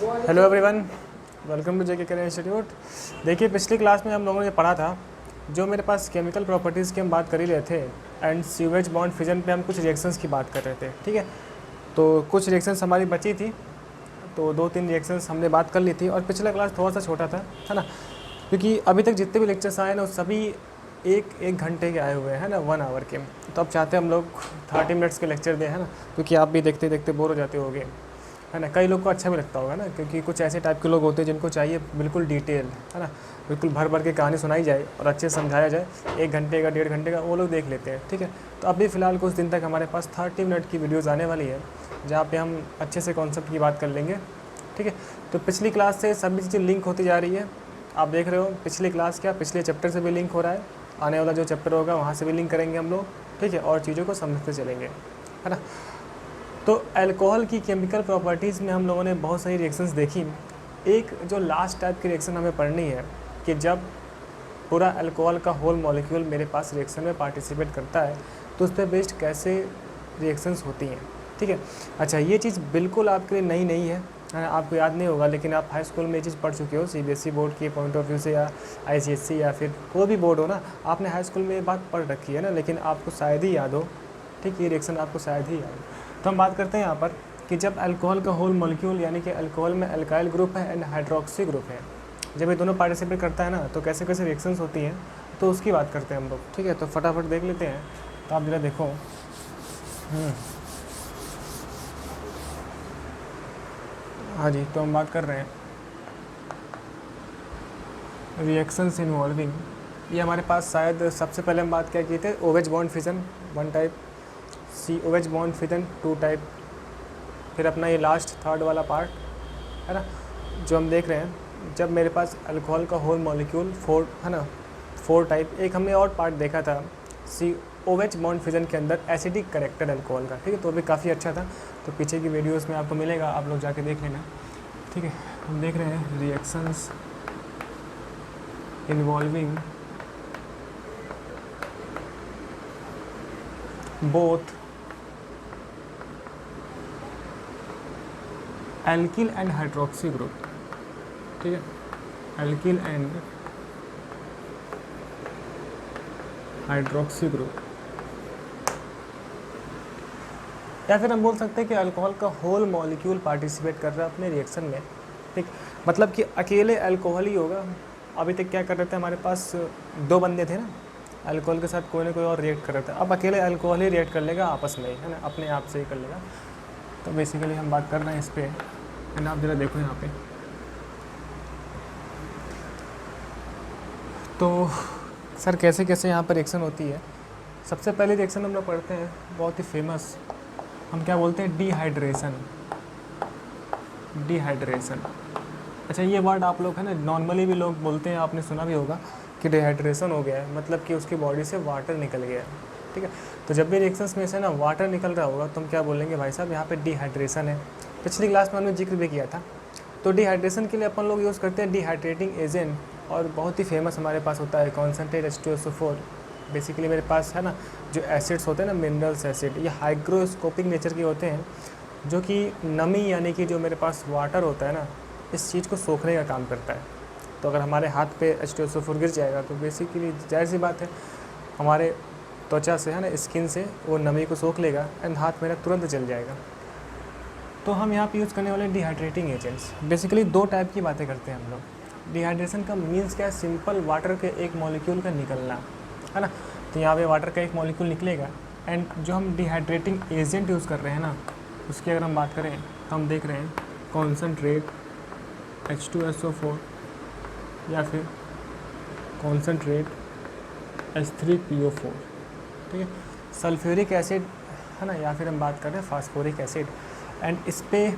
Hello everyone, welcome to JK career institute. देखिए, पिछली class में हम लोगों ने पढ़ा था, जो मेरे पास केमिकल प्रॉपर्टीज़ की हम बात कर ही रहे थे एंड सीवेज बॉन्ड फिजन पे हम कुछ रिएक्शंस की बात कर रहे थे। ठीक है, तो कुछ रिएक्शंस हमारी बची थी, तो 2-3 रिएक्शंस हमने बात कर ली थी। और पिछला क्लास थोड़ा सा छोटा था, है ना, क्योंकि अभी तक जितने भी लेक्चर्स आए ना, वो सभी एक घंटे के आए हुए हैं ना, 1 आवर के। तो अब चाहते हैं हम लोग 30 मिनट्स के लेक्चर दें, है ना, क्योंकि आप भी देखते देखते बोर हो जाते होगे, है ना। कई लोग को अच्छा भी लगता होगा ना, क्योंकि कुछ ऐसे टाइप के लोग होते हैं जिनको चाहिए बिल्कुल डिटेल, है ना, बिल्कुल भर भर के कहानी सुनाई जाए और अच्छे से समझाया जाए। 1 घंटे का 1.5 घंटे का वो लोग देख लेते हैं। ठीक है, तो अभी फ़िलहाल कुछ दिन तक हमारे पास 30 मिनट की वीडियोज़ आने वाली है, जहाँ पे हम अच्छे से कॉन्सेप्ट की बात कर लेंगे। ठीक है, तो पिछली क्लास से सभी चीज़ें लिंक होती जा रही है। आप देख रहे हो, पिछली क्लास क्या पिछले चैप्टर से भी लिंक हो रहा है, आने वाला जो चैप्टर होगा वहाँ से भी लिंक करेंगे हम लोग। ठीक है, और चीज़ों को समझते चलेंगे, है ना। तो अल्कोहल की केमिकल प्रॉपर्टीज़ में हम लोगों ने बहुत सारी रिएक्शंस देखी। एक जो लास्ट टाइप की रिएक्शन हमें पढ़नी है कि जब पूरा अल्कोहल का होल मॉलिक्यूल मेरे पास रिएक्शन में पार्टिसिपेट करता है, तो उस पर बेस्ड कैसे रिएक्शंस होती हैं। ठीक है, अच्छा, ये चीज़ बिल्कुल आपके लिए नई नहीं है, आपको याद नहीं होगा, लेकिन आप हाई स्कूल में ये चीज़ पढ़ चुके हो, सीबीएसई बोर्ड के पॉइंट ऑफ व्यू से या आईसीएसई या फिर कोई भी बोर्ड हो ना, आपने हाई स्कूल में ये बात पढ़ रखी है ना, लेकिन आपको शायद ही याद हो। ठीक, ये रिएक्शन आपको शायद ही याद हो। तो हम बात करते हैं यहाँ पर कि जब अल्कोहल का होल मॉलिक्यूल, यानी कि अल्कोहल में अल्काइल ग्रुप है एंड हाइड्रोक्सी ग्रुप है, जब ये दोनों पार्टिसिपेट करता है ना, तो कैसे कैसे रिएक्शंस होती हैं, तो उसकी बात करते हैं हम लोग। ठीक है, तो फटाफट देख लेते हैं। तो आप जरा देखो, हाँ जी, तो हम बात कर रहे हैं रिएक्शंस इन्वॉल्विंग। ये हमारे पास शायद सबसे पहले हम बात क्या की थे, ओवेज बॉन्ड फिजन 1 टाइप, सी ओवेज बॉन्ड फिजन 2 टाइप, फिर अपना ये लास्ट थर्ड वाला पार्ट, है ना, जो हम देख रहे हैं जब मेरे पास अल्कोहल का होल मॉलिक्यूल 4, है ना, 4 टाइप। एक हमने और पार्ट देखा था सी ओवेच बॉन्ड फिजन के अंदर एसिडिक करेक्टर अल्कोहल का। ठीक है, तो भी काफ़ी अच्छा था, तो पीछे की वीडियोस में आपको मिलेगा, आप लोग जाके देख लेना। ठीक है, हम देख रहे हैं reactions involving both alkyl and hydroxy group. ठीक है, एल्किल एंड हाइड्रोक्सी ग्रुप, या फिर हम बोल सकते हैं कि अल्कोहल का होल मॉलिक्यूल पार्टिसिपेट कर रहा है अपने रिएक्शन में। ठीक, मतलब कि अकेले अल्कोहल ही होगा। अभी तक क्या कर रहे थे, हमारे पास 2 बंदे थे ना, अल्कोहल के साथ कोई ना कोई और रिएक्ट कर रहा था। अब अकेले अल्कोहल ही रिएक्ट कर लेगा आपस में, है ना, अपने आप से ही कर लेगा। तो बेसिकली हम बात कर रहे हैं इस पर, एंड आप जरा देखो यहाँ पे। तो सर कैसे कैसे यहाँ पर रिएक्शन होती है। सबसे पहले रिएक्शन हम लोग पढ़ते हैं, बहुत ही फेमस, हम क्या बोलते हैं, डिहाइड्रेशन। डिहाइड्रेशन, अच्छा, ये वर्ड आप लोग, है ना, नॉर्मली भी लोग बोलते हैं, आपने सुना भी होगा कि डिहाइड्रेशन हो गया है, मतलब कि उसकी बॉडी से वाटर निकल गया है। ठीक है, तो जब भी रिएक्शंस में से ना वाटर निकल रहा होगा, तो हम क्या बोलेंगे, भाई साहब यहाँ पे डिहाइड्रेशन है। पिछली क्लास में हमने जिक्र भी किया था। तो डिहाइड्रेशन के लिए अपन लोग यूज़ करते हैं डिहाइड्रेटिंग एजेंट, और बहुत ही फेमस हमारे पास होता है कॉन्सेंट्रेट H2SO4। बेसिकली मेरे पास, है ना, जो एसिड्स होते हैं ना, मिनरल्स एसिड, ये हाइग्रोस्कोपिक नेचर के होते हैं, जो कि नमी, यानी कि जो मेरे पास वाटर होता है ना, इस चीज़ को सोखने का काम करता है। तो अगर हमारे हाथ पे H2SO4 गिर जाएगा, तो बेसिकली जाहिर सी बात है, हमारे त्वचा से, है ना, स्किन से वो नमी को सोख लेगा एंड हाथ मेरा तुरंत जल जाएगा। तो हम यहाँ पे यूज़ करने वाले डिहाइड्रेटिंग एजेंट्स, बेसिकली 2 टाइप की बातें करते हैं हम लोग। डिहाइड्रेशन का मीन्स क्या है, सिंपल वाटर के एक मॉलिक्यूल का निकलना, है ना। तो यहाँ पे वाटर का एक मॉलिक्यूल निकलेगा, एंड जो हम डिहाइड्रेटिंग एजेंट यूज़ कर रहे हैं ना, उसकी अगर हम बात करें, तो हम देख रहे हैं कॉन्सेंट्रेट H2SO4 या फिर कॉन्सेंट्रेट H3PO4। ठीक है, सल्फ्यूरिक एसिड, है ना, या फिर हम बात कर रहे हैं फास्फोरिक एसिड। एंड इस पर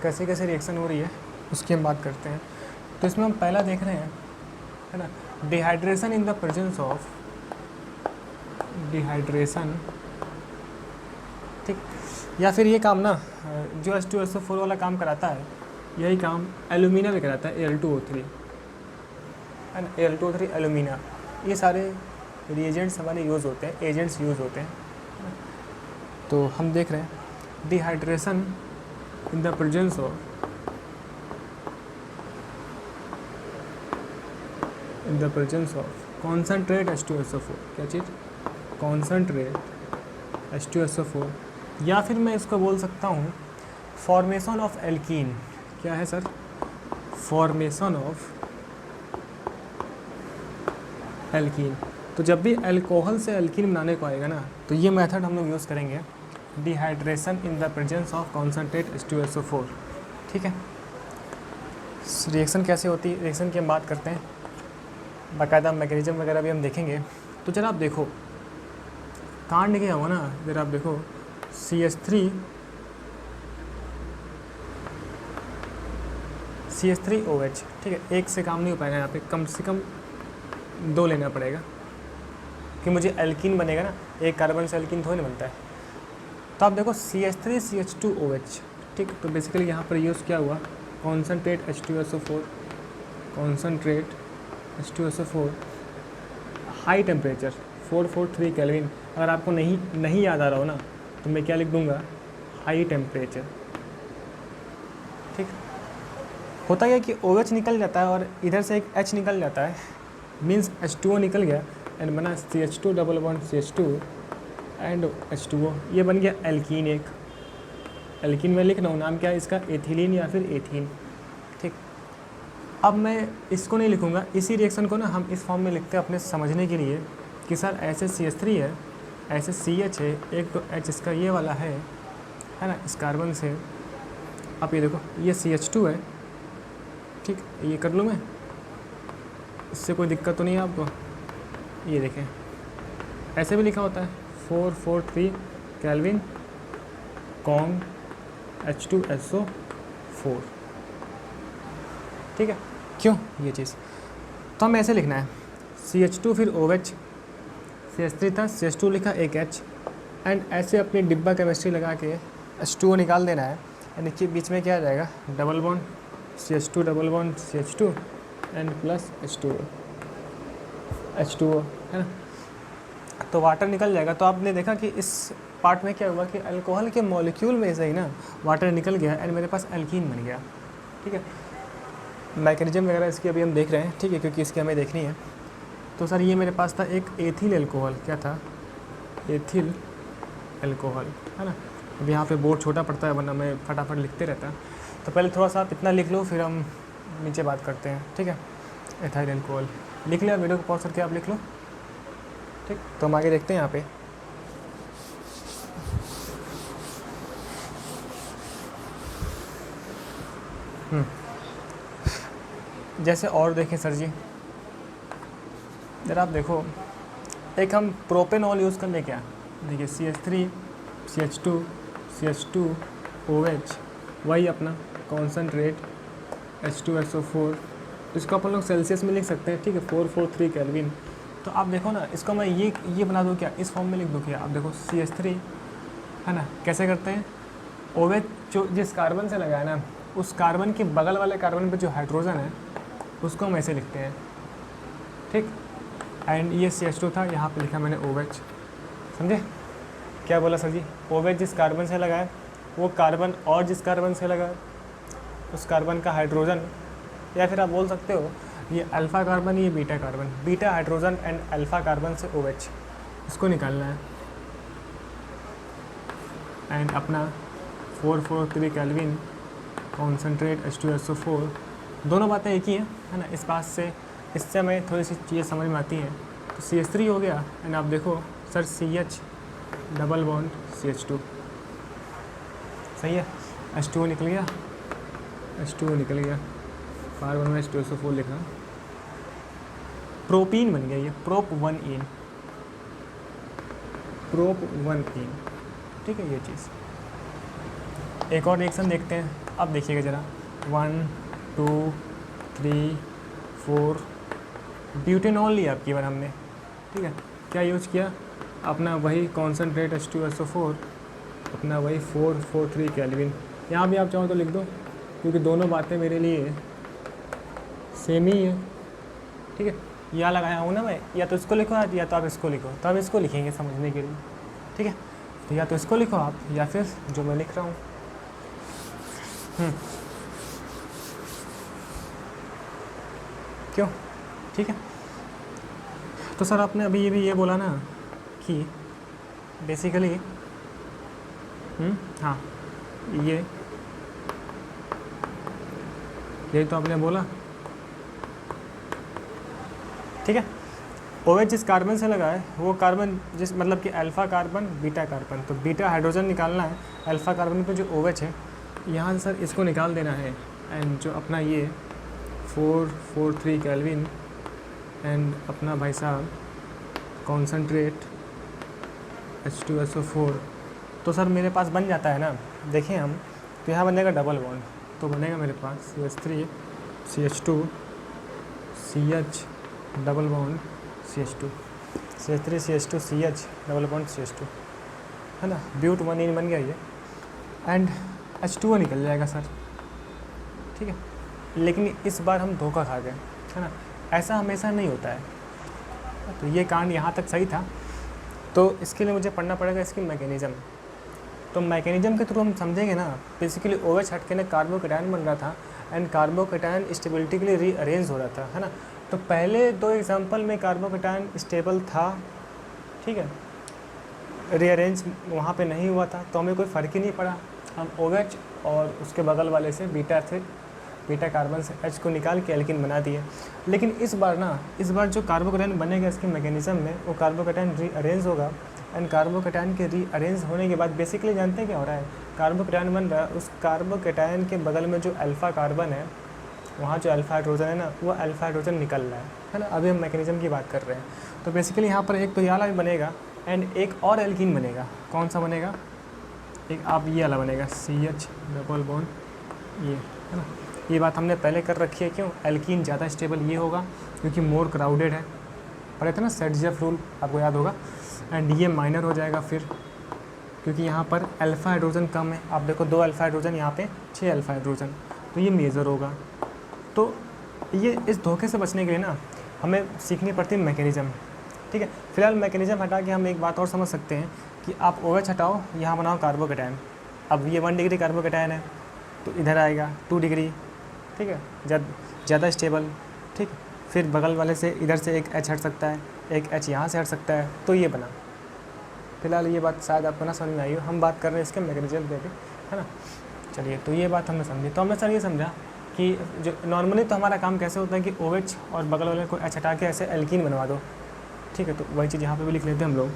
कैसे कैसे रिएक्शन हो रही है, उसकी हम बात करते हैं। तो इसमें हम पहला देख रहे हैं, है ना, dehydration in the presence of dehydration. ठीक, या फिर ये काम ना, जो H2SO4 वाला काम कराता है, यही काम एल्यूमिना भी कराता है, Al2O3, है ना, Al2O3 एल्यूमिना, ये सारे रिएजेंट्स हमारे यूज़ होते हैं, एजेंट्स यूज़ होते हैं। तो हम देख रहे हैं dehydration in the presence of in the presence of concentrate H2SO4, क्या चीज़, कॉन्सनट्रेट H2SO4, या फिर मैं इसको बोल सकता हूँ फॉर्मेशन ऑफ एल्कीन। क्या है सर, फॉर्मेशन ऑफ एल्कीन। तो जब भी अल्कोहल से एल्कीन बनाने को आएगा ना, तो ये मेथड हम लोग यूज़ करेंगे, dehydration in the presence of concentrate H2SO4। ठीक है, रिएक्शन कैसे होती है, रिएक्शन की हम बात करते हैं, बाकायदा मैकेनिज्म वगैरह भी हम देखेंगे। तो जरा आप देखो कांड क्या हुआ ना, जरा आप देखो CH3OH, ठीक है, एक से काम नहीं हो पाएगा यहाँ पे, कम से कम 2 लेना पड़ेगा कि मुझे एल्कीन बनेगा ना, एक कार्बन से एल्कीन थोड़ी ना बनता है। तो आप देखो CH3CH2OH, ठीक, तो बेसिकली यहाँ पर यूज़ क्या हुआ, concentrate H2SO4, concentrate H2SO4, high temperature 443 kelvin. अगर आपको नहीं याद आ रहा हो ना, तो मैं क्या लिख दूँगा, हाई टेम्परेचर। ठीक, होता है कि OH निकल जाता है और इधर से एक H निकल जाता है, मीन्स H2O निकल गया एंड बना CH2 double bond CH2 and H2O, ये बन गया एल्कीन। एक एल्कीन में लिख रहा हूँ, नाम क्या है इसका, एथिलीन या फिर एथीन। ठीक, अब मैं इसको नहीं लिखूँगा, इसी रिएक्शन को ना हम इस फॉर्म में लिखते हैं अपने समझने के लिए कि सर ऐसे CH3 है, ऐसे CH है, एक तो H इसका ये वाला है ना, इस कार्बन से। अब ये देखो ये CH2 है, ठीक, ये कर लूँ मैं, इससे कोई दिक्कत तो नहीं है आपको। ये देखें ऐसे भी लिखा होता है 443 केल्विन कॉम H2SO4, ठीक है, क्यों ये चीज़, तो हमें ऐसे लिखना है CH2 फिर OH, CH3 था, CH2 लिखा एक H, एंड ऐसे अपनी डिब्बा केमिस्ट्री लगा के H2O निकाल देना है, एंड इसके बीच में क्या आ जाएगा, double bond CH2 double bond CH2 and plus H2O है ना, तो वाटर निकल जाएगा। तो आपने देखा कि इस पार्ट में क्या हुआ कि अल्कोहल के मॉलिक्यूल में से ही ना वाटर निकल गया एंड मेरे पास एल्कीन बन गया। ठीक है, मैकेनिज्म वगैरह इसकी अभी हम देख रहे हैं, ठीक है, क्योंकि इसकी हमें देखनी है। तो सर ये मेरे पास था एक एथिल एल्कोहल, क्या था, एथिल एल्कोहल, है ना। अब यहाँ पे बोर्ड छोटा पड़ता है, वरना मैं फटाफट लिखते रहता। तो पहले थोड़ा सा आप इतना लिख लो, फिर हम नीचे बात करते हैं, ठीक है। एथाइल एल्कोहल लिख लिया, वीडियो को पॉज करके आप लिख लो, ठीक। तो हम आगे देखते हैं यहाँ पे। जैसे और देखें सर जी, जरा आप देखो, एक हम प्रोपेनॉल यूज़ कर ले, क्या देखिए CH3 CH2 CH2 OH, वही अपना कॉन्सनट्रेट H2SO4, इसको अपन लोग सेल्सियस में लिख सकते हैं, ठीक है, 443 केल्विन। तो आप देखो ना, इसको मैं ये बना दूँ क्या, इस फॉर्म में लिख दूँ क्या। आप देखो CH3 है ना, कैसे करते हैं, OH जो जिस कार्बन से लगा है ना, उस कार्बन के बगल वाले कार्बन पे जो हाइड्रोजन है उसको हम ऐसे लिखते हैं, ठीक। एंड ये CH2 था, यहाँ पे लिखा मैंने OH, समझे क्या बोला सर जी। OH जिस कार्बन से लगा है, वो कार्बन और जिस कार्बन से लगा है उस कार्बन का हाइड्रोजन, या फिर आप बोल सकते हो ये अल्फ़ा कार्बन, ये beta carbon, beta hydrogen and alpha carbon से OH, इसको निकालना है। एंड अपना 443 केल्विन कॉन्सनट्रेट H2SO4, दोनों बातें एक ही हैं, है ना। इस बात से इससे हमें थोड़ी सी चीज़ें समझ में आती हैं। तो CH3 हो गया, एंड आप देखो sir CH double bond CH2, सही है, H2O निकल गया, H2O निकल गया, कार्बन में H2SO4 लिखा, प्रोपीन बन गया, ये प्रोप 1 इन, ठीक है, ये चीज़। एक और रिएक्शन देखते हैं, अब देखिएगा ज़रा, 1 2 3 4, ब्यूटेनॉल लिया आपकी बार हमने, ठीक है। क्या यूज़ किया, अपना वही कॉन्सनट्रेट H2SO4, अपना वही 443 केल्विन। यहाँ भी आप चाहो तो लिख दो, क्योंकि दोनों बातें मेरे लिए सेम ही है, ठीक है। यहाँ लगाया हूँ ना मैं, या तो इसको लिखो या तो आप इसको लिखो, तो हम इसको लिखेंगे समझने के लिए, ठीक है। तो या तो इसको लिखो आप, या फिर जो मैं लिख रहा हूँ। क्यों, ठीक है। तो सर आपने अभी ये बोला ना कि बेसिकली हाँ ये तो आपने बोला, ठीक है। OH जिस कार्बन से लगा है वो कार्बन जिस मतलब कि अल्फ़ा कार्बन बीटा कार्बन, तो बीटा हाइड्रोजन निकालना है, अल्फ़ा कार्बन पे जो OH है यहाँ से सर इसको निकाल देना है। एंड जो अपना ये 443 केल्विन एंड अपना भाई साहब कॉन्सनट्रेट H2SO4, तो सर मेरे पास बन जाता है ना, देखें हम, तो यहाँ बनेगा डबल बॉन्ड, तो बनेगा मेरे पास CH3 CH2 CH double bond CH2 CH3 CH2 CH double bond CH2, है ना, ब्यूट 1 बन गया ये, एंड H2O निकल जाएगा सर, ठीक है। लेकिन इस बार हम धोखा खा गए, है ना, ऐसा हमेशा नहीं होता है। तो ये कांड यहाँ तक सही था, तो इसके लिए मुझे पढ़ना पड़ेगा इसकी मैकेनिज़्म। तो मैकेनिज़्म के थ्रू हम समझेंगे ना, बेसिकली OH हटके ने कार्बोकेटायन बन रहा था एंड कार्बोकेटायन स्टेबिलिटी के लिए रीअरेंज हो रहा था, है ना। तो पहले 2 एग्जांपल में कार्बोकेटायन स्टेबल था, ठीक है, रीअरेंज वहाँ पे नहीं हुआ था, तो हमें कोई फ़र्क ही नहीं पड़ा। हम OH और उसके बगल वाले से बीटा कार्बन से H को निकाल के एल्किन बना दिए। लेकिन इस बार जो कार्बोकेटायन बनेगा इसके मैकेनिज़्म में, वो कार्बोकेटायन रीअरेंज होगा एंड कार्बोकेटायन के रीअरेंज होने के बाद बेसिकली जानते हैं क्या हो रहा है, कार्बोकेटायन बन रहा है, उस कार्बोकेटायन के बगल में जो अल्फ़ा कार्बन है वहाँ जो अल्फ़ा हाइड्रोजन है ना, वो अल्फ़ा हाइड्रोजन निकल रहा है ना। अभी हम मैकेनिज़्म की बात कर रहे हैं। तो बेसिकली यहाँ पर एक तो ये वाला भी बनेगा एंड एक और एल्कीन बनेगा। कौन सा बनेगा? एक आप ये वाला बनेगा CH डबल बॉन्ड ये, है ना। ये बात हमने पहले कर रखी है, क्यों? एल्कीन ज़्यादा स्टेबल ये होगा क्योंकि मोर क्राउडेड है, पढ़े थे ना सेडजेफ रूल, आपको याद होगा। एंड ये माइनर हो जाएगा फिर, क्योंकि यहाँ पर अल्फ़ा हाइड्रोजन कम है। आप देखो 2 अल्फ़ा हाइड्रोजन, यहाँ पे 6 अल्फ़ा हाइड्रोजन, तो ये मेजर होगा। तो ये इस धोखे से बचने के लिए ना हमें सीखनी पड़ती है मैकेनिज़्म, ठीक है। फिलहाल मैकेनिज़्म हटा के हम एक बात और समझ सकते हैं कि आप OH हटाओ, यहाँ बनाओ कार्बोकेटायन। अब ये 1 डिग्री कार्बोकेटायन है तो इधर आएगा 2 डिग्री, ठीक है, ज़्यादा स्टेबल, ठीक। फिर बगल वाले से इधर से एक H हट सकता है, एक H यहाँ से हट सकता है, तो ये बना। फिलहाल ये बात शायद आपको ना समझ में आई हो, हम बात कर रहे हैं इसके मैकेनिज़्म पे भी, है ना। चलिए, तो ये बात हमने समझी। तो हमने सर ये समझा कि जो नॉर्मली तो हमारा काम कैसे होता है कि OH और बगल वाले को H हटा के ऐसे एल्कीन बनवा दो, ठीक है। तो वही चीज़ यहाँ पे भी लिख लेते हैं हम लोग,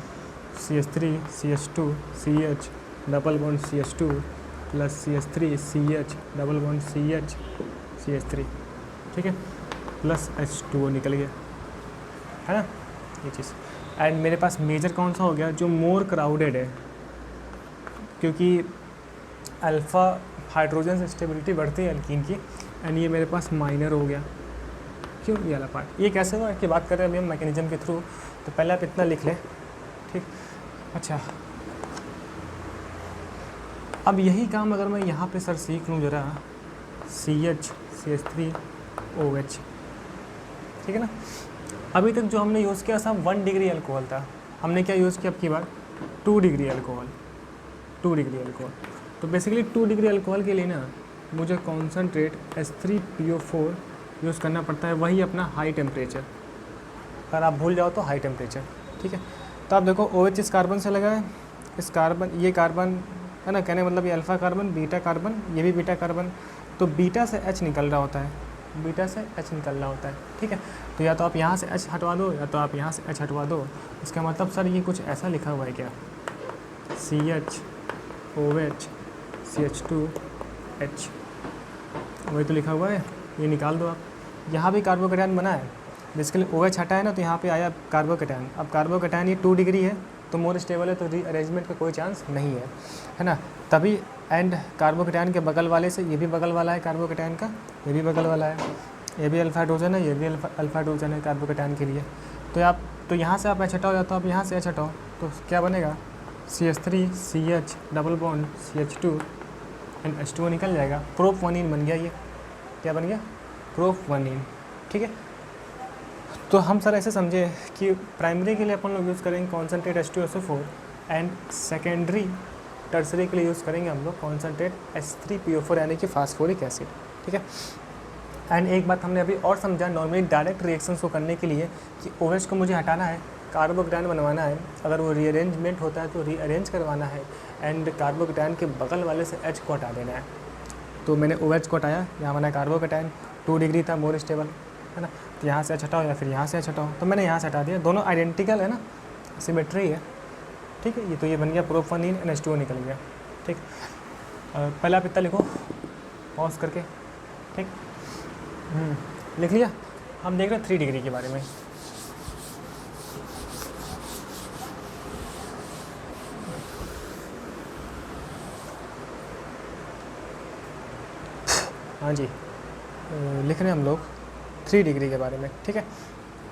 CH3 CH2 CH double bond CH2 plus CH3 CH double bond CH CH3, ठीक है, प्लस H2O निकल गया, है ना, ये चीज़। एंड मेरे पास मेजर कौन सा हो गया? जो मोर क्राउडेड है, क्योंकि अल्फ़ा हाइड्रोजन से स्टेबिलिटी बढ़ती है एल्कीन की, एंड ये मेरे पास माइनर हो गया। क्यों ये वाला पार्ट? ये कैसे हुआ कि बात कर रहे हैं अभी हम मैकेनिज़्म के थ्रू। तो पहले आप इतना लिख लें, ठीक। अच्छा, अब यही काम अगर मैं यहाँ पे सर सीख लूँ ज़रा, CH CH3 OH, ठीक है ना। अभी तक जो हमने यूज़ किया सब 1 डिग्री अल्कोहल था, हमने क्या यूज़ किया अब की बार? 2 डिग्री अल्कोहल, 2 डिग्री अल्कोहल। तो बेसिकली 2 डिग्री अल्कोहल के लिए ना मुझे कॉन्सनट्रेट H3PO4 यूज़ करना पड़ता है, वही अपना हाई टेम्परेचर। अगर आप भूल जाओ तो हाई टेम्परेचर, ठीक है। तो आप देखो OH इस कार्बन से लगा है, इस कार्बन, ये कार्बन है ना, कहने मतलब ये अल्फ़ा कार्बन, बीटा कार्बन, ये भी बीटा कार्बन। तो बीटा से H निकल रहा होता है, बीटा से H निकल रहा होता है, ठीक है। तो या तो आप यहाँ से H हटवा दो या तो आप यहाँ से H हटवा दो। इसका मतलब सर ये कुछ ऐसा लिखा हुआ है क्या? CH OH CH2H, वही तो लिखा हुआ है, ये निकाल दो आप। यहाँ भी कार्बोकेटायन बना है, बेसिकली OH हटा है ना, तो यहाँ पे आया कार्बोकेटायन। अब कार्बोकेटायन ये 2 डिग्री है तो मोर स्टेबल है, तो रीअरेंजमेंट का कोई चांस नहीं है ना। तभी एंड कार्बोकेटायन के बगल वाले से, ये भी बगल वाला है कार्बोकेटायन का, ये भी बगल वाला है, ये भी अल्फ़ा हाइड्रोजन है, ये भी अल्फ़ा हाइड्रोजन है कार्बोकेटायन के लिए। तो यहाँ से आप H हटाओ या तो आप यहाँ से H हटाओ, तो क्या बनेगा? CH3 CH double bond CH2 and H2O निकल जाएगा। प्रोप-1 बन गया। ये क्या बन गया? प्रोप-1, ठीक है। तो हम सर ऐसे समझे कि प्राइमरी के लिए अपन लोग यूज़ करेंगे concentrate H2SO4 and secondary tertiary के लिए यूज़ करेंगे हम लोग कॉन्सनट्रेट H3PO4 यानी कि फास्फोरिक एसिड, ठीक है। एंड एक बात हमने अभी और समझा नॉर्मली डायरेक्ट रिएक्शंस को करने के लिए कि OH को मुझे हटाना है, कार्बोकेटायन बनवाना है, अगर वो रीअरेंजमेंट होता है तो रीअरेंज करवाना है, एंड कार्बोकेटायन के बगल वाले से H को हटा देना है। तो मैंने OH को हटाया, यहाँ बना कार्बोकेटायन, 2 डिग्री था, मोर स्टेबल है ना, तो यहाँ से H हटाओ या फिर यहाँ से H हटाओ, तो मैंने यहाँ से हटा दिया, दोनों आइडेंटिकल है ना, सिमेट्री है, ठीक है। ये तो ये बन गया प्रोपानीन NH2O निकल गया, ठीक। पहले आप इतना लिखो पॉज करके, ठीक। लिख लिया। हम देख रहे हैं 3 डिग्री के बारे में। हाँ जी, लिख रहे हैं हम लोग 3 डिग्री के बारे में, ठीक है।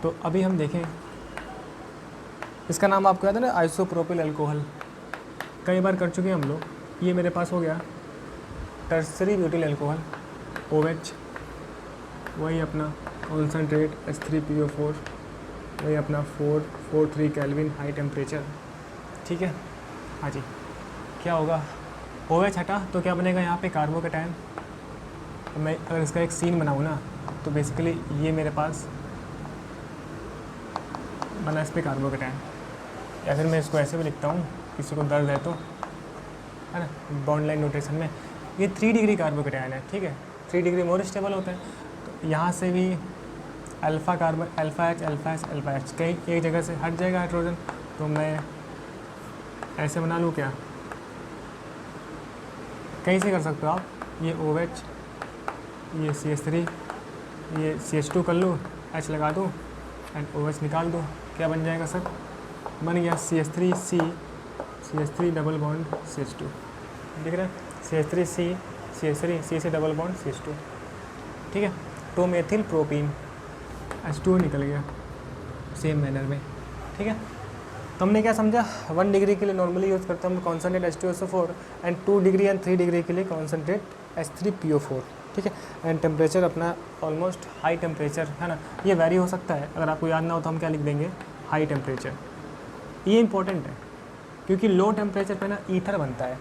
तो अभी हम देखें, इसका नाम आपको याद है ना, आइसोप्रोपिल अल्कोहल, कई बार कर चुके हैं हम लोग। ये मेरे पास हो गया टर्सरी ब्यूटिल अल्कोहल OH, वही अपना कॉन्सनट्रेट H3PO4, वही अपना 443 केल्विन हाई टेम्परेचर, ठीक है। हाँ जी, क्या होगा, OH हटा तो क्या बनेगा यहाँ पे कार्बोकेटायन। तो मैं अगर इसका एक सीन बनाऊँ ना, तो बेसिकली ये मेरे पास बना इस पर कार्बोकेटायन, या फिर मैं इसको ऐसे भी लिखता हूँ, किसी को दर्द है तो, है ना, बॉन्ड लाइन नोटेशन में। ये 3 डिग्री कार्बोकेटायन है, ठीक है, 3 डिग्री मोर स्टेबल होता है। तो यहाँ से भी अल्फ़ा कार्बन, अल्फ़ा H, कहीं एक जगह से हट जाएगा हाइड्रोजन, तो मैं ऐसे बना लूँ क्या, कहीं से कर सकते हो आप, ये OH, ये CH3, ये CH2 कर लूँ, H लगा दूँ एंड OH निकाल दूँ, क्या बन जाएगा सर, बन गया CH3 डबल बॉन्ड CH2, दिख रहा है, CH3 C से डबल बॉन्ड CH2, ठीक है। तो मेथिल प्रोपीन H2O निकल गया सेम मैनर में, ठीक है। तो हमने क्या समझा, 1 डिग्री के लिए नॉर्मली यूज़ करते हैं हम concentrate H2SO4, and 2 degree and 3 degree के लिए कॉन्सनट्रेट H3PO4, ठीक है। एंड टेम्परेचर अपना ऑलमोस्ट हाई टेम्परेचर है ना, ये वेरी हो सकता है, अगर आपको याद ना हो तो हम क्या लिख देंगे, हाई टेम्परेचर। ये इंपॉर्टेंट है क्योंकि लो टेम्परेचर पे ना ईथर बनता है,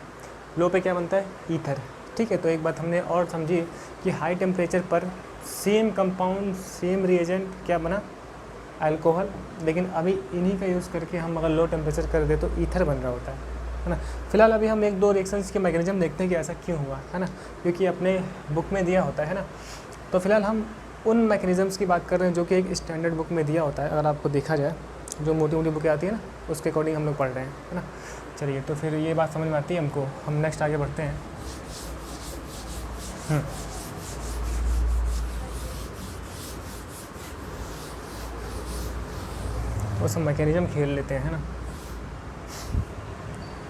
लो पे क्या बनता है, ईथर, ठीक है। तो एक बात हमने और समझी कि हाई टेम्परेचर पर सेम कंपाउंड, सेम रिएजेंट क्या बना, अल्कोहल, लेकिन अभी इन्हीं का यूज़ करके हम अगर लो टेम्परेचर कर दे तो ईथर बन रहा होता है ना। फिलहाल अभी हम 1-2 रिएक्शंस के मैकेनिज्म देखते हैं कि ऐसा क्यों हुआ, है ना, क्योंकि अपने बुक में दिया होता है ना। तो फिलहाल हम उन मैकेनिज्म्स की बात कर रहे हैं जो कि एक स्टैंडर्ड बुक में दिया होता है, अगर आपको देखा जाए, जो मोटी मोटी बुकें आती है ना, उसके अकॉर्डिंग हम लोग पढ़ रहे हैं, है ना। चलिए, तो फिर ये बात समझ में आती है हमको, हम नेक्स्ट आगे बढ़ते हैं। तो सब मैकेनिज्म खेल लेते हैं ना।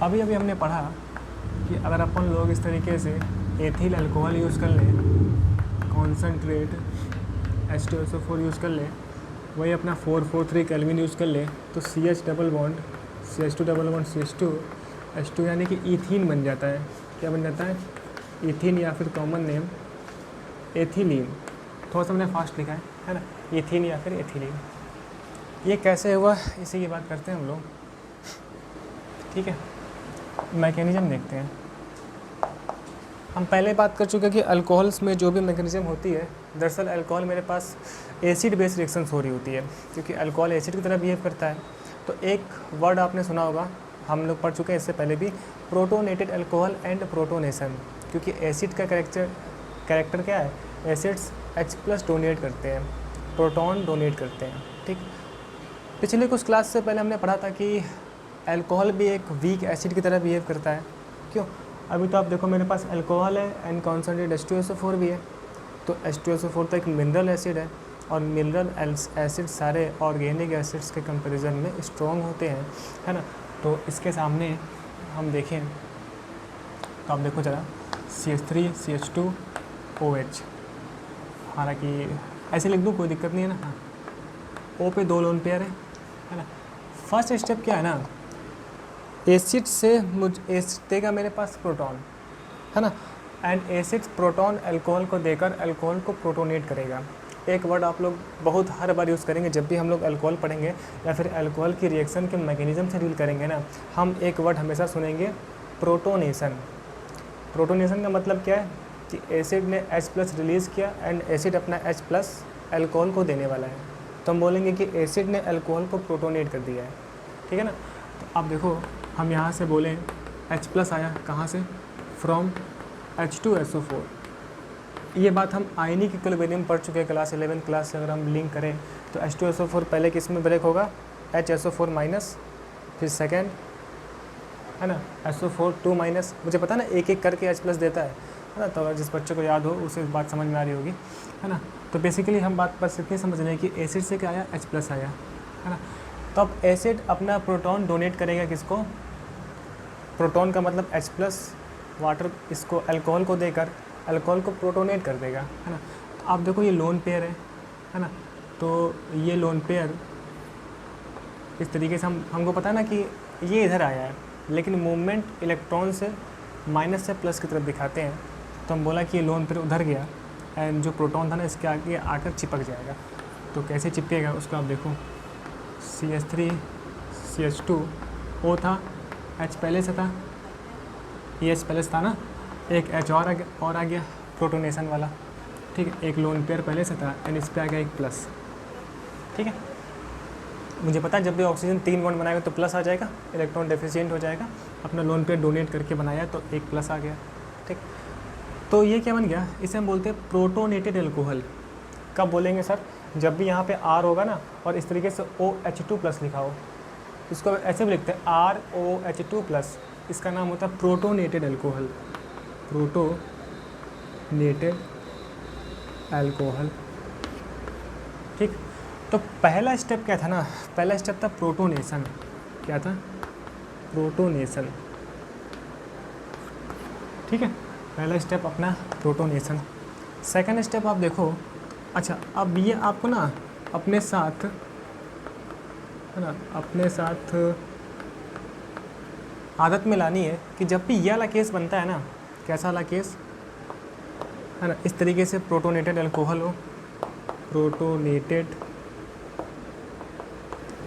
अभी हमने पढ़ा कि अगर अपन लोग इस तरीके से एथिल अल्कोहल यूज़ कर लें, कॉन्सनट्रेट H2SO4 यूज़ कर लें, वही अपना 443 केल्विन यूज़ कर ले, तो CH double bond CH2 double bond CH2 H2 यानी कि ईथीन बन जाता है। क्या बन जाता है, ईथीन, या फिर कॉमन नेम एथिलीन। थोड़ा सा मैंने फास्ट लिखा है ना, ईथीन या फिर एथिलीन। ये कैसे हुआ, इसी की बात करते हैं हम लोग, ठीक है। मैकेनिज्म देखते हैं। हम पहले बात कर चुके हैं कि अल्कोहल्स में जो भी मैकेनिज्म होती है, दरअसल अल्कोहल मेरे पास एसिड बेस रिएक्शंस हो रही होती है, क्योंकि अल्कोहल एसिड की तरह बिहेव करता है। तो एक वर्ड आपने सुना होगा, हम लोग पढ़ चुके हैं इससे पहले भी, प्रोटोनेटेड अल्कोहल एंड प्रोटोनेशन, क्योंकि एसिड का कैरेक्टर क्या है, एसिड्स H+ डोनेट करते हैं, प्रोटॉन डोनेट करते हैं, ठीक। पिछले कुछ क्लास से पहले हमने पढ़ा था कि अल्कोहल भी एक वीक एसिड की तरह बिहेव करता है। क्यों, अभी तो आप देखो मेरे पास अल्कोहल है एंड कॉन्सनट्रेट H2SO4 भी है, तो H2SO4 तो एक मिनरल एसिड है, और मिनरल एसिड सारे ऑर्गेनिक एसिड्स के कंपैरिजन में स्ट्रॉन्ग होते हैं, है ना। तो इसके सामने हम देखें तो आप देखो ज़रा, CH3 CH2 OH, हालांकि ऐसे लिख दूँ कोई दिक्कत नहीं है ना। हाँ, O पे 2 लोन पेयर है ना। फर्स्ट स्टेप क्या है ना, एसिड से एसिड देगा मेरे पास प्रोटॉन, है ना, एंड एसिड प्रोटॉन अल्कोहल को देकर अल्कोहल को प्रोटोनेट करेगा। एक वर्ड आप लोग बहुत हर बार यूज़ करेंगे जब भी हम लोग अल्कोहल पढ़ेंगे या फिर अल्कोहल की रिएक्शन के मैकेनिज्म से डील करेंगे ना, हम एक वर्ड हमेशा सुनेंगे, प्रोटोनेशन। प्रोटोनेशन का मतलब क्या है, कि एसिड ने H+ रिलीज़ किया एंड एसिड अपना H+ अल्कोहल को देने वाला है, तो हम बोलेंगे कि एसिड ने अल्कोहल को प्रोटोनेट कर दिया है, ठीक है ना। तो अब देखो हम यहाँ से बोलें H+ आया कहाँ से, फ्रॉम H2SO4। ये बात हम आयनिक इक्विलिब्रियम पढ़ चुके हैं क्लास 11 क्लास से। अगर हम लिंक करें तो H2SO4 पहले किस में ब्रेक होगा, HSO4-, फिर सेकेंड है ना SO4 2-। मुझे पता ना एक एक करके H+ देता है ना, तो अगर जिस बच्चे को याद हो उसे बात समझ में आ रही होगी, है ना। तो बेसिकली हम बात बस इतनी समझ रहे हैं कि एसिड से क्या आया, H+ आया, है ना। तो अब एसिड अपना प्रोटॉन डोनेट करेगा किसको, प्रोटॉन का मतलब H+, वाटर इसको अल्कोहल को देकर अल्कोहल को प्रोटोनेट कर देगा, है ना। तो आप देखो ये लोन पेयर है ना। तो ये लोन पेयर इस तरीके से हमको पता है ना कि ये इधर आया है, लेकिन मूवमेंट इलेक्ट्रॉन से माइनस से प्लस की तरफ दिखाते हैं, तो हम बोला कि ये लोन पेयर उधर गया एंड जो प्रोटॉन था ना इसके आगे आकर चिपक जाएगा। तो कैसे चिपकेगा उसको आप देखो, CH3 CH2 O था, H पहले से था, ये H पहले से था ना, एक H और आ गया प्रोटोनेशन वाला, ठीक है। एक लोन पेयर पहले से था एंड इस पर आ गया एक प्लस, ठीक है। मुझे पता है जब भी ऑक्सीजन 3 बॉन्ड बनाएगा तो प्लस आ जाएगा, इलेक्ट्रॉन डेफिशिएंट हो जाएगा, अपना लोन पेयर डोनेट करके बनाया तो एक प्लस आ गया, ठीक। तो ये क्या बन गया, इसे हम बोलते हैं प्रोटोनेटेड अल्कोहल। कब बोलेंगे सर, जब भी यहाँ पे R होगा ना और इस तरीके से OH2+ लिखा हो, इसको ऐसे भी लिखते हैं ROH2+, इसका नाम होता है प्रोटोनेटेड अल्कोहल, प्रोटोनेटेड अल्कोहल, ठीक। तो पहला स्टेप क्या था ना, पहला स्टेप था प्रोटोनेशन। क्या था, प्रोटोनेशन, ठीक है। पहला स्टेप अपना प्रोटोनेशन। सेकंड स्टेप आप देखो, अच्छा अब ये आपको ना अपने साथ, है ना, अपने साथ आदत में लानी है कि जब भी ये वाला केस बनता है ना, कैसा वाला केस है ना, इस तरीके से प्रोटोनेटेड अल्कोहल हो, प्रोटोनेटेड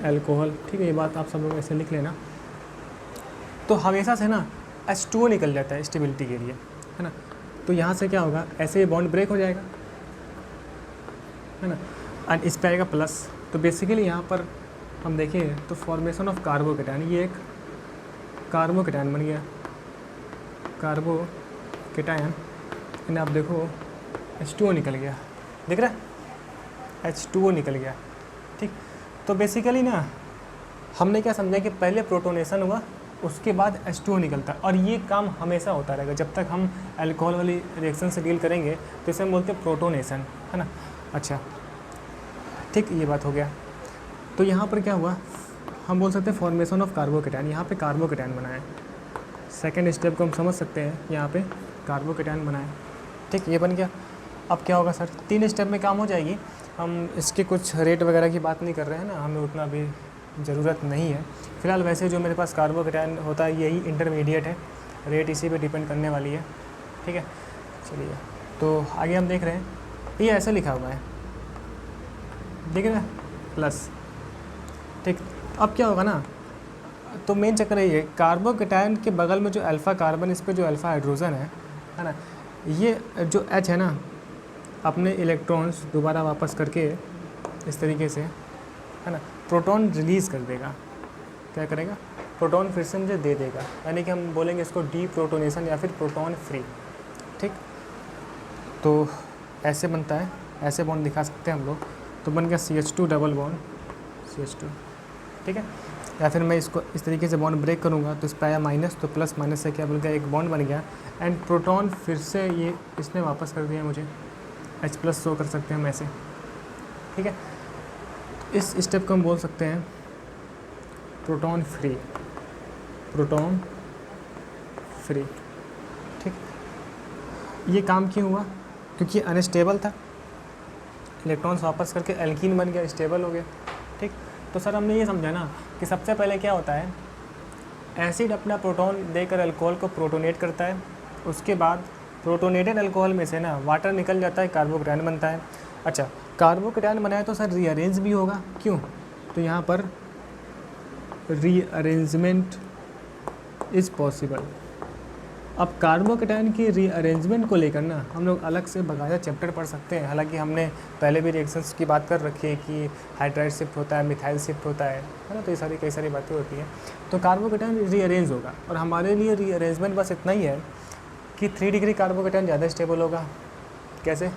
अल्कोहल, ठीक है। ये बात आप सब लोग ऐसे लिख लेना। तो हमेशा से ना H2O निकल जाता है स्टेबिलिटी के लिए, है ना। तो यहाँ से क्या होगा, ऐसे ये बॉन्ड ब्रेक हो जाएगा, है ना, एंड इस पे आएगा प्लस। तो बेसिकली यहाँ पर हम देखें तो फॉर्मेशन ऑफ कार्बोकेटायन, ये एक कार्बोकेटायन बन गया, कार्बोकेटायन, एंड आप देखो H2O निकल गया, दिख रहा है, H2O निकल गया, ठीक। तो बेसिकली ना हमने क्या समझा कि पहले प्रोटोनेशन हुआ, उसके बाद H2O निकलता है, और ये काम हमेशा होता रहेगा जब तक हम अल्कोहल वाली रिएक्शन से डील करेंगे, तो इसे हम बोलते हैं प्रोटोनेशन, है ना। अच्छा ठीक, ये बात हो गया। तो यहाँ पर क्या हुआ, हम बोल सकते हैं फॉर्मेशन ऑफ कार्बोकेटायन, यहाँ पे कार्बोकेटायन बनाए। सेकेंड स्टेप को हम समझ सकते हैं, यहाँ पे कार्बोकेटायन बनाए, ठीक, ये बन गया। अब क्या होगा सर, 3 स्टेप में काम हो जाएगी। हम इसके कुछ रेट वगैरह की बात नहीं कर रहे हैं ना, हमें उतना भी ज़रूरत नहीं है फ़िलहाल। वैसे जो मेरे पास कार्बोकेटायन होता है यही इंटरमीडिएट है, रेट इसी पे डिपेंड करने वाली है, ठीक है। चलिए तो आगे हम देख रहे हैं, ये ऐसे लिखा हुआ है, देख रहे हैं, प्लस, ठीक। अब क्या होगा ना, तो मेन चक्कर ये है, कार्बोकेटायन के बगल में जो अल्फ़ा कार्बन, इस पर जो अल्फ़ा हाइड्रोजन है ना, ये जो H है ना, अपने इलेक्ट्रॉन्स दोबारा वापस करके इस तरीके से, है ना, प्रोटॉन रिलीज़ कर देगा। क्या करेगा, प्रोटॉन फिर से मुझे दे देगा, यानी कि हम बोलेंगे इसको डी प्रोटोनेशन या फिर प्रोटॉन फ्री, ठीक। तो ऐसे बनता है, ऐसे बॉन्ड दिखा सकते हैं हम लोग। तो बन गया CH2 डबल बॉन्ड, CH2, ठीक है। या फिर मैं इसको इस तरीके से बॉन्ड ब्रेक करूँगा तो इस पर आया माइनस, तो प्लस माइनस से क्या बन गया, एक बॉन्ड बन गया, एंड प्रोटॉन फिर से ये इसने वापस कर दिया मुझे, H+ शो कर सकते हैं हम ऐसे, ठीक है। इस स्टेप को हम बोल सकते हैं प्रोटॉन फ्री, प्रोटॉन फ्री, ठीक। ये काम क्यों हुआ, क्योंकि अनस्टेबल था, इलेक्ट्रॉन्स वापस करके एल्कीन बन गया, स्टेबल हो गया, ठीक। तो सर हमने ये समझा ना कि सबसे पहले क्या होता है, एसिड अपना प्रोटॉन देकर अल्कोहल को प्रोटोनेट करता है, उसके बाद प्रोटोनेटेड अल्कोहल में से ना वाटर निकल जाता है, कार्बोकेटायन बनता है। अच्छा, कार्बोकेटायन बनाया तो सर रीअरेंज भी होगा, क्यों, तो यहाँ पर रीअरेंजमेंट इज़ पॉसिबल, अब कार्बोकेटायन की रीअरेंजमेंट को लेकर ना हम लोग अलग से बाकायदा चैप्टर पढ़ सकते हैं। हालांकि हमने पहले भी रिएक्शंस की बात कर रखी है कि हाइड्राइड शिफ्ट होता है, मिथाइल शिफ्ट होता है ना, तो ये कई सारी बातें होती हैं। तो कार्बोकेटायन रीअरेंज होगा और हमारे लिए रीअरेंजमेंट बस इतना ही है कि 3 डिग्री कार्बोकेटायन ज़्यादा स्टेबल होगा। कैसे?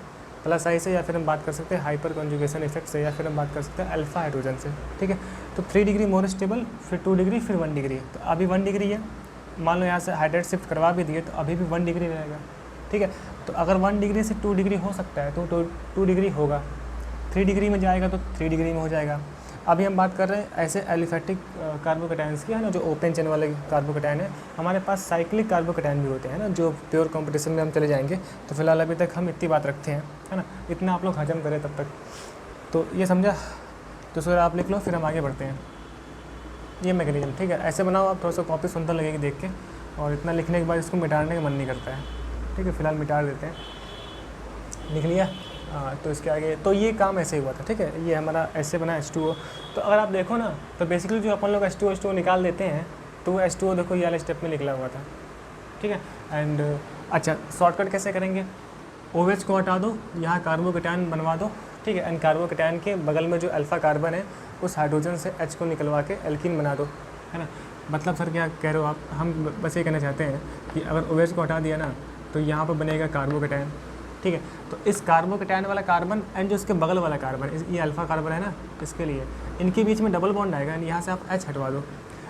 प्लस आई से, या फिर हम बात कर सकते हैं हाइपर कॉन्जुगेशन इफेक्ट से, या फिर हम बात कर सकते हैं अल्फा हाइड्रोजन से। ठीक है, तो 3 डिग्री मोर स्टेबल, फिर 2 डिग्री, फिर 1 डिग्री। तो अभी 1 डिग्री है, मान लो यहाँ से हाइड्राइड शिफ्ट करवा भी दिए तो अभी भी 1 डिग्री रहेगा। ठीक है, तो अगर 1 डिग्री से 2 डिग्री हो सकता है तो 2 डिग्री होगा, 3 डिग्री में जाएगा तो 3 डिग्री में हो जाएगा। अभी हम बात कर रहे हैं ऐसे एलिफेटिक कार्बोकेटायंस की, है ना, जो ओपन चेन वाले कार्बोकेटायन है। हमारे पास साइक्लिक कार्बोकेटायन भी होते हैं ना, जो प्योर कॉम्पिटिशन में हम चले जाएंगे। तो फिलहाल अभी तक हम इतनी बात रखते हैं, है ना, इतना आप लोग हजम करें तब तक। तो ये समझा? तो सर आप लिख लो, फिर हम आगे बढ़ते हैं। ये मैकेनिज्म, ठीक है, ऐसे बनाओ आप, थोड़ा सा कॉपी सुंदर लगेगी देख के, और इतना लिखने के बाद इसको मिटाने का मन नहीं करता है। ठीक है, फिलहाल मिटा देते हैं। लिख लिया? हाँ, तो इसके आगे तो ये काम ऐसे ही हुआ था। ठीक है, ये हमारा ऐसे बना H2O। तो अगर आप देखो ना, तो बेसिकली जो अपन लोग H2O निकाल देते हैं, तो वो H2O देखो ये वाले स्टेप में निकला हुआ था। ठीक है, एंड अच्छा, शॉर्टकट कैसे करेंगे? OH को हटा दो, यहाँ कार्बोकेटायन बनवा दो। ठीक है, एंड कार्बोकेटायन के बगल में जो अल्फ़ा कार्बन है उस हाइड्रोजन से H को निकलवा के एल्कीन बना दो, है ना। मतलब सर क्या कह रहे हो आप? हम बस ये कहना चाहते हैं कि अगर OH को हटा दिया ना, तो यहाँ पर बनेगा कार्बोकेटायन। ठीक है, तो इस कार्बोकेटायन वाला कार्बन एंड जो इसके बगल वाला कार्बन, ये अल्फ़ा कार्बन है ना, इसके लिए इनके बीच में डबल बॉन्ड आएगा, यहाँ से आप H हटवा दो।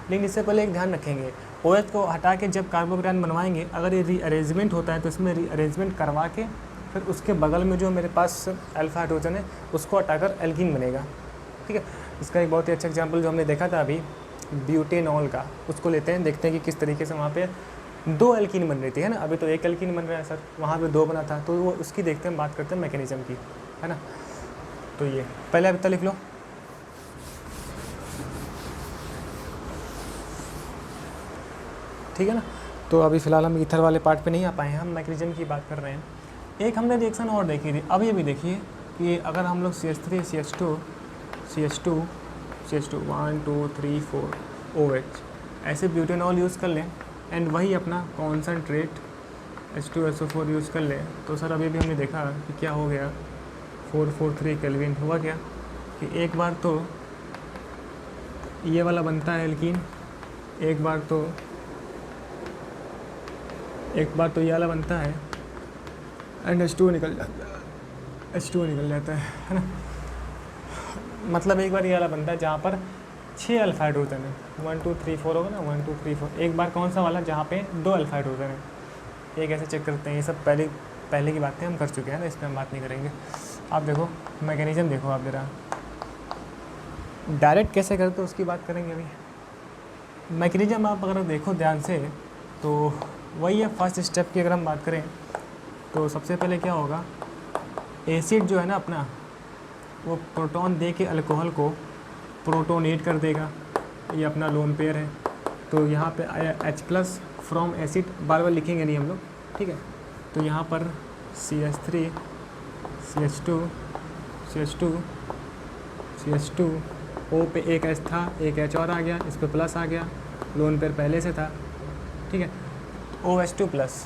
लेकिन इससे पहले एक ध्यान रखेंगे, OH को हटा के जब कार्बोकेटायन बनवाएंगे, अगर ये रीअरेंजमेंट होता है तो इसमें रीअरेंजमेंट करवा के फिर उसके बगल में जो मेरे पास अल्फ़ा हाइड्रोजन है उसको हटाकर एल्कीन बनेगा। ठीक है, इसका एक बहुत ही अच्छा एग्जाम्पल जो हमने देखा था अभी, ब्यूटेनॉल का, उसको लेते हैं, देखते हैं कि किस तरीके से वहाँ पे 2 एल्कीन बन रही थी, है ना। अभी तो 1 एल्कीन बन रहा है सर, वहाँ पे 2 बना था, तो वो उसकी देखते हैं, बात करते हैं मैकेनिज्म की, है ना। तो ये पहले अब तक लिख लो। ठीक है ना, तो अभी फ़िलहाल हम ईथर वाले पार्ट पे नहीं आ पाए हैं, हम मैकेनिज्म की बात कर रहे हैं। एक हमने रिएक्शन और देखी थी, अब ये भी देखिए कि अगर हम लोग CH3 CH2 CH2 CH2 1 2 3 4 OH ऐसे ब्यूटेनॉल यूज़ कर लें एंड वही अपना कॉन्सनट्रेट H2SO4 यूज़ कर लें, तो सर अभी भी हमने देखा कि क्या हो गया, 443 केल्विन। हुआ क्या कि एक बार तो ये वाला बनता है एल्कीन, एक बार तो ये वाला बनता है एंड H2O निकल जाता है, H2O निकल जाता है ना। मतलब एक बार ये वाला बनता है जहाँ पर 6 अल्फा हाइड्रोजन है, 1 2 3 4 होगा ना, 1 2 3 4। एक बार कौन सा वाला जहाँ पे 2 अल्फा हाइड्रोजन है। ये कैसे चेक करते हैं? ये सब पहले की बातें हम कर चुके हैं ना, इस पर हम बात नहीं करेंगे। आप देखो मैकेनिज्म देखो आप जरा, डायरेक्ट कैसे करते हो उसकी बात करेंगे अभी। मैकेनिज्म आप अगर देखो ध्यान से तो वही है। फर्स्ट स्टेप की अगर हम बात करें तो सबसे पहले क्या होगा, एसिड जो है ना अपना, वो प्रोटॉन दे के अल्कोहल को प्रोटोनेट कर देगा। ये अपना लोन पेयर है, तो यहाँ पे आया H+ फ्रॉम एसिड, बार बार लिखेंगे नहीं हम लोग, ठीक है। तो यहाँ पर CH3 CH2 CH2 CH2 O पे एक H था, एक H और आ गया, इस पे प्लस आ गया, लोन पेयर पहले से था, ठीक है। OH2 प्लस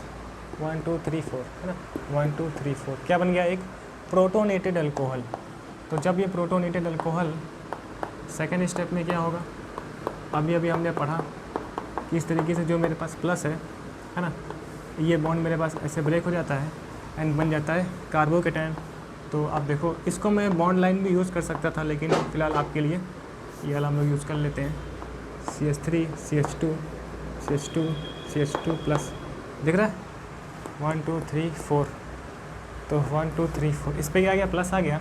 1 2 3 4 है ना, 1 2 3 4 क्या बन गया, एक प्रोटोनेटेड अल्कोहल। तो जब ये प्रोटोनेटेड अल्कोहल सेकेंड स्टेप में क्या होगा, अभी हमने पढ़ा कि इस तरीके से जो मेरे पास प्लस है ना, ये बॉन्ड मेरे पास ऐसे ब्रेक हो जाता है एंड बन जाता है कार्बोकेटायन। तो आप देखो इसको मैं बॉन्ड लाइन भी यूज़ कर सकता था, लेकिन फ़िलहाल आपके लिए ये वाला हम लोग यूज़ कर लेते हैं। CH3 CH2 CH2 CH2 plus, दिख रहा है 1 2 3 4, तो 1 2 3 4 इस पर क्या आ गया, प्लस आ गया,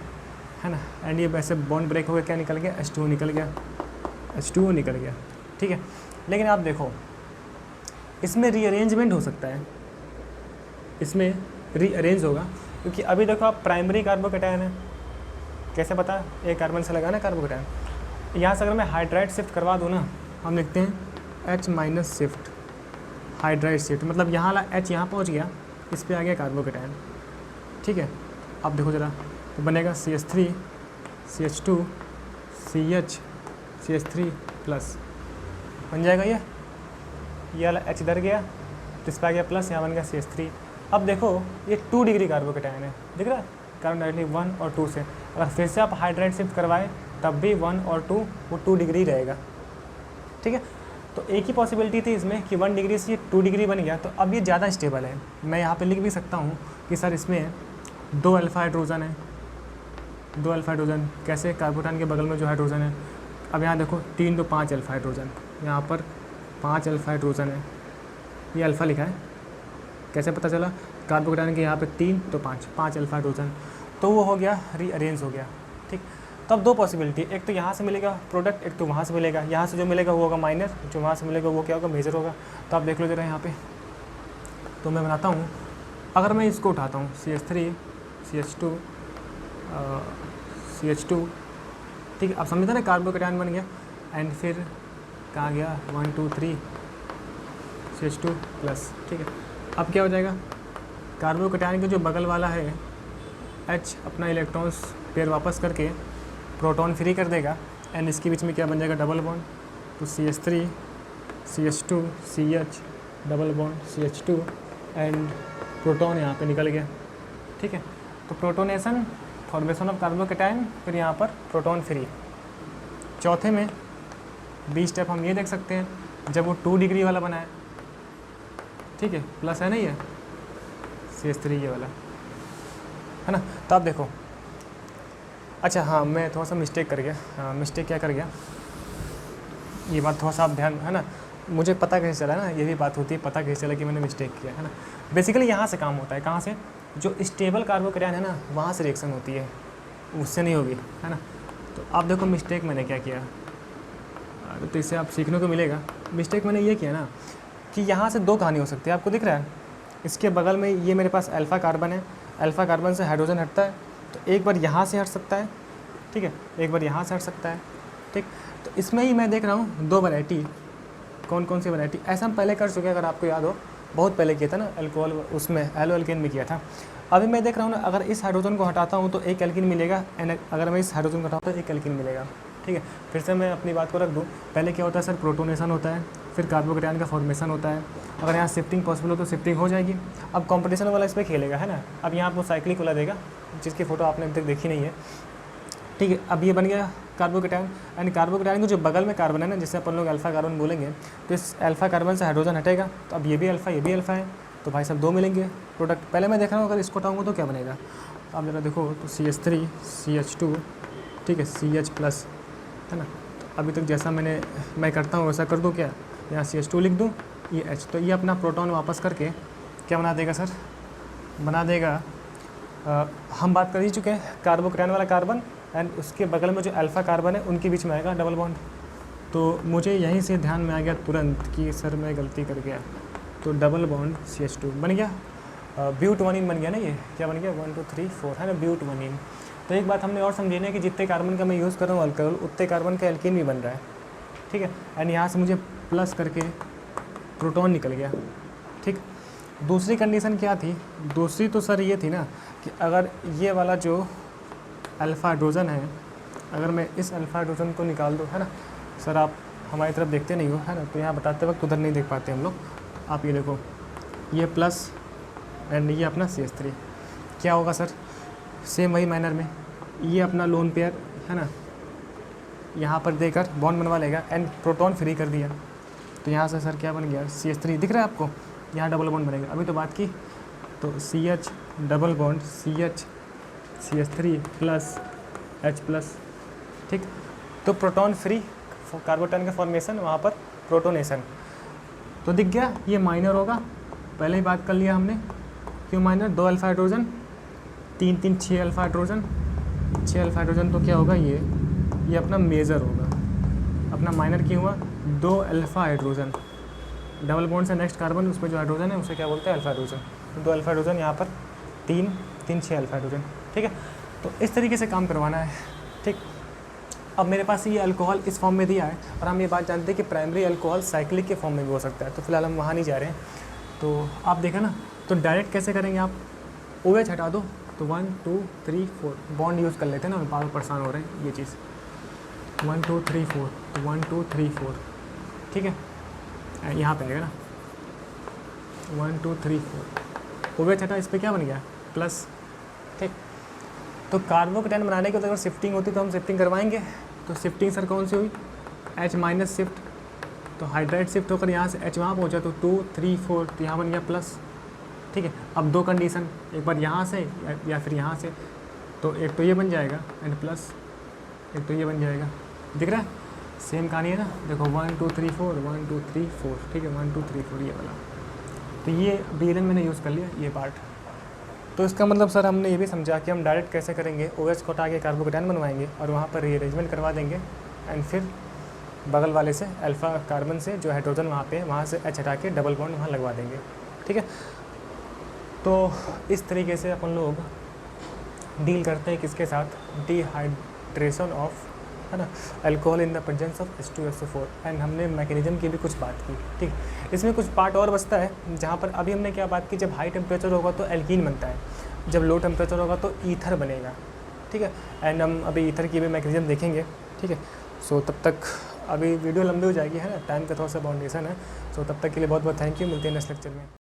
है ना। एंड ये वैसे बॉन्ड ब्रेक हो गया, क्या निकल गया, H2O निकल गया, H2O निकल गया, ठीक है। लेकिन आप देखो इसमें रीअरेंजमेंट हो सकता है, इसमें रीअरेंज होगा, क्योंकि अभी देखो आप प्राइमरी कार्बोकेटायन है, कैसे पता, एक कार्बन से लगा ना कार्बोकेटायन। यहाँ से अगर मैं हाइड्राइड शिफ्ट करवा दूँ ना, हम लिखते हैं H- शिफ्ट, हाइड्राइड शिफ्ट, मतलब यहाँ वाला H यहाँ पहुँच गया, इस पर आ गया कार्बोकेटायन, ठीक है। अब देखो ज़रा, तो बनेगा CH3 CH2 CH CH3 plus, बन जाएगा ये वाला H इधर गया, तो इस पर आ गया प्लस, यहाँ बन गया CH3। अब देखो ये 2 डिग्री कार्बोकेटायन है, दिख रहा है, कार्बन डायरेक्टली 1 और 2 से। अगर फिर से आप हाइड्राइड शिफ्ट करवाएं तब भी 1 और 2 वो 2 डिग्री रहेगा, ठीक है। तो एक ही पॉसिबिलिटी थी इसमें कि 1 डिग्री से 2 डिग्री बन गया, तो अब ये ज़्यादा स्टेबल है। मैं यहाँ पे लिख भी सकता हूँ कि सर इसमें 2 अल्फ़ा हाइड्रोजन है, 2 अल्फ़ा हाइड्रोजन। कैसे? कार्बोटान के बगल में जो हाइड्रोजन है, अब यहाँ देखो 3 तो 5 अल्फ़ा हाइड्रोजन, यहाँ पर 5 अल्फ़ा हाइड्रोजन है, ये अल्फ़ा लिखा है, कैसे पता चला? कार्बोकेटायन के यहाँ पे 3 तो 5 अल्फ़ा हाइड्रोजन, तो वो हो गया, रीअरेंज हो गया, ठीक। तो अब 2 पॉसिबिलिटी, एक तो यहाँ से मिलेगा प्रोडक्ट, एक तो वहाँ से मिलेगा। यहाँ से जो मिलेगा वो होगा माइनर, जो वहाँ से मिलेगा वो क्या होगा? मेजर होगा। तो आप देख लो जरा यहाँ पे, तो मैं बनाता हूँ, अगर मैं इसको उठाता हूँ CH3 CH2, ठीक है। अब समझते ना, कार्बोकेटायन बन गया, एंड फिर कहाँ गया 1 2 3 CH2 प्लस, ठीक है। अब क्या हो जाएगा? कार्बोकेटायन के जो बगल वाला है H अपना इलेक्ट्रॉन्स पेयर वापस करके प्रोटॉन फ्री कर देगा, एंड इसके बीच में क्या बन जाएगा? Double bond. तो CH3 CH2 CH double bond CH2 and proton यहाँ पे निकल गया, ठीक है। तो प्रोटोनेशन, फॉर्मेशन ऑफ कार्बोकेटायन, फिर यहाँ पर प्रोटॉन फ्री। चौथे में बी स्टेप हम ये देख सकते हैं, जब वो 2 डिग्री वाला बना है, ठीक है, प्लस है नहीं है CH3 ये वाला, है ना। तो आप देखो, अच्छा हाँ, मैं थोड़ा सा मिस्टेक कर गया। हाँ, मिस्टेक क्या कर गया, ये बात थोड़ा सा आप ध्यान, है ना, मुझे पता कैसे चला ना, ये भी बात होती है, पता कैसे चला कि मैंने मिस्टेक किया, है ना। बेसिकली यहाँ से काम होता है, कहाँ से? जो स्टेबल कार्बोकेटायन है ना, वहाँ से रिएक्शन होती है, उससे नहीं होगी, है ना। तो आप देखो मिस्टेक मैंने क्या किया, तो इससे आप सीखने को मिलेगा। मिस्टेक मैंने ये किया ना कि यहाँ से 2 कहानी हो सकती है, आपको दिख रहा है, इसके बगल में ये मेरे पास अल्फ़ा कार्बन है, अल्फ़ा कार्बन से हाइड्रोजन हटता है, तो एक बार यहाँ से हट सकता है, ठीक है, एक बार यहाँ से हट सकता है, ठीक। तो इसमें ही मैं देख रहा हूँ 2 वैरायटी। कौन कौन सी वैरायटी? ऐसा हम पहले कर चुके हैं, अगर आपको याद हो, बहुत पहले किया था ना अल्कोहल, उसमें एलो एल्केन में किया था। अभी मैं देख रहा हूँ ना, अगर इस हाइड्रोजन को हटाता हूँ तो एक एल्किन मिलेगा, एंड अगर मैं इस हाइड्रोजन को हटाता हूँ तो एक एल्किन मिलेगा, ठीक है। फिर से मैं अपनी बात को रख दूँ, पहले क्या होता है सर? प्रोटोनेशन होता है, फिर कार्बोकेटायन का फॉर्मेशन होता है। अगर यहाँ शिफ्टिंग पॉसिबल हो तो शिफ्टिंग हो जाएगी। अब कंपटीशन वाला इस पर खेलेगा, है ना। अब यहाँ आपको साइक्लिक वाला देगा, जिसकी फ़ोटो आपने अभी तक देखी नहीं है, ठीक है। अब ये बन गया कार्बोकेटायन, एंड कार्बोकेटायन के जो बगल में कार्बन है ना, जिससे अपन लोग अल्फ़ा कार्बन बोलेंगे, तो इस अल्फ़ा कार्बन से हाइड्रोजन हटेगा, तो अब ये भी अल्फ़ा, ये भी अल्फ़ा है, तो भाई साहब 2 मिलेंगे प्रोडक्ट। पहले मैं देख रहा हूँ अगर इसको हटाऊँगा तो क्या बनेगा। आप जरा देखो, तो CH3 CH2, ठीक है, CH प्लस, है ना। तो अभी तक जैसा मैं करता हूँ वैसा कर दूँ क्या? यहाँ CH2 लिख दूँ, ये H, तो ये अपना प्रोटॉन वापस करके क्या बना देगा सर? बना देगा, हम बात कर ही चुके हैं, कार्बोकेटायन वाला कार्बन एंड उसके बगल में जो अल्फ़ा कार्बन है उनके बीच में आएगा डबल बॉन्ड। तो मुझे यहीं से ध्यान में आ गया तुरंत कि सर मैं गलती कर गया, तो डबल बॉन्ड CH2 बन गया, ब्यूटोनिन बन गया ना। ये क्या बन गया? 1 2 3 4, है ना, ब्यूटोनिन। तो एक बात हमने और समझी ना कि जितने कार्बन का मैं यूज़ कर रहा हूँ अल्कोहल, उतने कार्बन का एल्कीन भी बन रहा है, ठीक है। एंड यहाँ से मुझे प्लस करके प्रोटॉन निकल गया, ठीक। दूसरी कंडीशन क्या थी? दूसरी तो सर ये थी ना कि अगर ये वाला जो अल्फ़ा हाइड्रोजन है, अगर मैं इस अल्फ़ा हाइड्रोजन को निकाल दूँ, है ना सर, आप हमारी तरफ देखते नहीं हो, है ना, तो यहाँ बताते वक्त उधर नहीं देख पाते हम लोग। आप ये देखो, ये प्लस एंड ये अपना CH3, क्या होगा सर? सेम वही मैनर में ये अपना लोन पेयर, है ना, यहाँ पर देकर बॉन्ड बनवा लेगा एंड प्रोटॉन फ्री कर दिया, तो यहाँ से सर क्या बन गया? CH3 दिख रहा है आपको, यहाँ डबल बॉन्ड बनेगा। अभी तो बात की, तो CH double bond CH CH3 plus H plus, ठीक। तो प्रोटॉन फ्री कार्बोकेटायन का फॉर्मेशन, वहाँ पर प्रोटोनेशन, तो दिख गया ये माइनर होगा। पहले ही बात कर लिया हमने, क्यों minor? 2 alpha hydrogen, 3 3 6 alpha hydrogen, 6 alpha hydrogen, तो क्या होगा? ये अपना मेजर होगा। अपना माइनर क्यों हुआ? 2 अल्फ़ा हाइड्रोजन, डबल बॉन्ड से नेक्स्ट कार्बन, उसमें जो हाइड्रोजन है उसे क्या बोलते हैं? Alpha hydrogen. तो 2 अल्फ़ा हाइड्रोजन, यहाँ पर 3 3 6 अल्फ़ा हाइड्रोजन, ठीक है। तो इस तरीके से काम करवाना है, ठीक। अब मेरे पास ये अल्कोहल इस फॉर्म में दिया है, और हम ये बात जानते हैं कि प्राइमरी अल्कोहल साइक्लिक के फॉर्म में भी हो सकता है, तो फिलहाल हम वहाँ नहीं जा रहे हैं। तो आप देखा ना, तो डायरेक्ट कैसे करेंगे आप? OH हटा दो, तो 1 2 3 4 बॉन्ड यूज़ कर लेते हैं ना, बार परेशान हो रहे हैं ये चीज़। 1 2 3 4, तो 1 2 3 4, ठीक है, यहाँ पे आएगा ना, 1 2 3 4 OH हटा, इस पर क्या बन गया प्लस। ठीक, तो कार्बोकेटाइन बनाने के बाद अगर शिफ्टिंग होती तो हम शिफ्टिंग करवाएंगे। तो शिफ्टिंग सर कौन सी हुई, H माइनस शिफ्ट, तो हाइड्राइड शिफ्ट होकर यहाँ से H वहाँ पहुँचा तो 2 3 4, तो यहाँ बन गया प्लस। ठीक है, अब दो कंडीशन, एक बार यहाँ से या फिर यहाँ से, तो एक तो ये बन जाएगा एंड प्लस एक तो ये बन जाएगा। दिख रहा है, सेम कहानी है ना। देखो 1 2 3 4 1 2 3 4, ठीक है 1 2 3 4 ये वाला। तो ये BLN मैंने यूज़ कर लिया ये पार्ट। तो इसका मतलब सर हमने ये भी समझा कि हम डायरेक्ट कैसे करेंगे, OH को हटा के कार्बोकेटाइन बनवाएंगे और वहाँ पर रीअरेंजमेंट करवा देंगे एंड फिर बगल वाले से अल्फ़ा कार्बन से जो हाइड्रोजन वहाँ पे है वहाँ से H हटा के डबल बॉन्ड वहाँ लगवा देंगे। ठीक है, तो इस तरीके से अपन लोग डील करते हैं किसके साथ, डिहाइड्रेशन ऑफ, है ना, alcohol in the presence of H2SO4। And हमने मैकेनिज्म की भी कुछ बात की। ठीक, इसमें कुछ पार्ट और बचता है जहाँ पर अभी हमने क्या बात की, जब हाई टेम्परेचर होगा तो एल्कीन बनता है, जब लो टेम्परेचर होगा तो ईथर बनेगा। ठीक है, एंड हम अभी ईथर की भी मैकेनिज्म देखेंगे। ठीक है, सो तब तक अभी वीडियो लंबी हो जाएगी, है ना, टाइम का थोड़ा सा बाउंडेशन है। सो तब तक के लिए बहुत बहुत थैंक यू, मिलते हैं नेक्स्ट लेक्चर में।